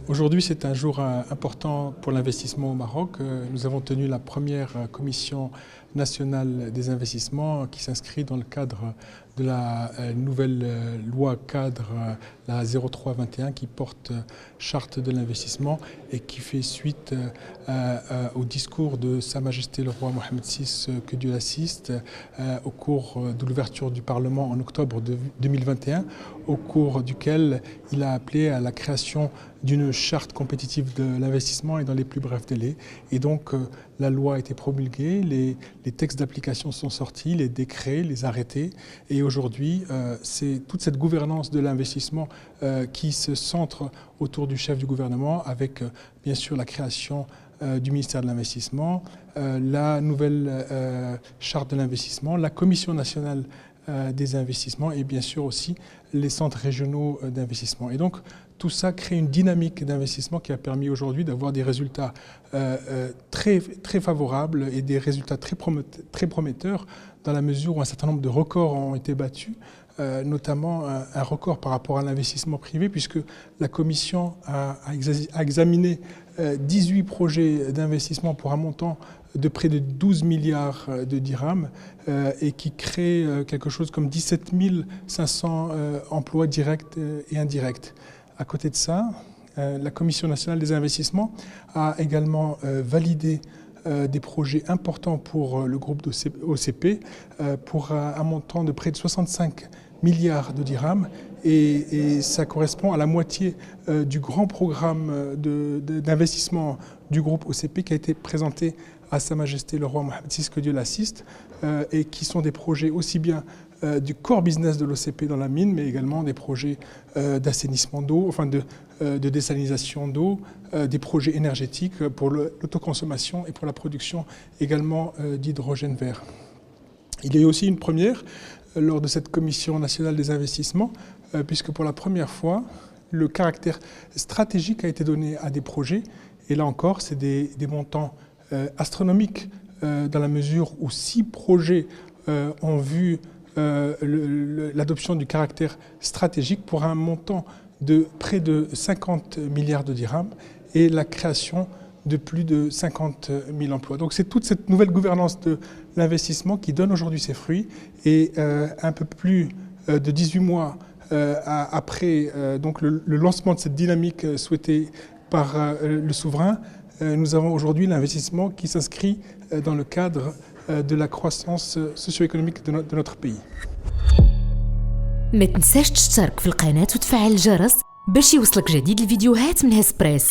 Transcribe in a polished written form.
Aujourd'hui, c'est un jour important pour l'investissement au Maroc. Nous avons tenu la première commission nationale des investissements qui s'inscrit dans le cadre de la nouvelle loi cadre, la 0321, qui porte charte de l'investissement et qui fait suite au discours de Sa Majesté le roi Mohamed VI, que Dieu l'assiste, au cours de l'ouverture du Parlement en octobre 2021, au cours duquel il a appelé à la création d'une charte compétitive de l'investissement et dans les plus brefs délais. Et donc la loi a été promulguée, les textes d'application sont sortis, les décrets, les arrêtés. Et aujourd'hui, c'est toute cette gouvernance de l'investissement qui se centre autour du chef du gouvernement, avec bien sûr la création du ministère de l'investissement, la nouvelle charte de l'investissement, la commission nationale des investissements et bien sûr aussi les centres régionaux d'investissement. Et donc tout ça crée une dynamique d'investissement qui a permis aujourd'hui d'avoir des résultats très favorables et des résultats très prometteurs, dans la mesure où un certain nombre de records ont été battus, notamment un record par rapport à l'investissement privé, puisque la Commission a examiné 18 projets d'investissement pour un montant de près de 12 milliards de dirhams et qui crée quelque chose comme 17 500 emplois directs et indirects. À côté de ça, la Commission nationale des investissements a également validé des projets importants pour le groupe OCP pour un montant de près de 65 milliards de dirhams et ça correspond à la moitié du grand programme d'investissement du groupe OCP qui a été présenté à Sa Majesté le roi Mohamed VI, que Dieu l'assiste, et qui sont des projets aussi bien du core business de l'OCP dans la mine, mais également des projets d'assainissement d'eau, enfin de désalinisation d'eau, des projets énergétiques pour l'autoconsommation et pour la production également d'hydrogène vert. Il y a eu aussi une première lors de cette commission nationale des investissements, puisque pour la première fois, le caractère stratégique a été donné à des projets, et là encore, c'est des montants astronomiques, dans la mesure où 6 projets ont vu l'adoption du caractère stratégique pour un montant de près de 50 milliards de dirhams et la création de plus de 50 000 emplois. Donc c'est toute cette nouvelle gouvernance de l'investissement qui donne aujourd'hui ses fruits, et un peu plus de 18 mois après donc le lancement de cette dynamique souhaitée par le souverain, nous avons aujourd'hui l'investissement qui s'inscrit dans le cadre de la croissance socio-économique de notre pays. ما تنساش تشترك في القناة وتفعل الجرس باش يوصلك جديد الفيديوهات من هسبريس.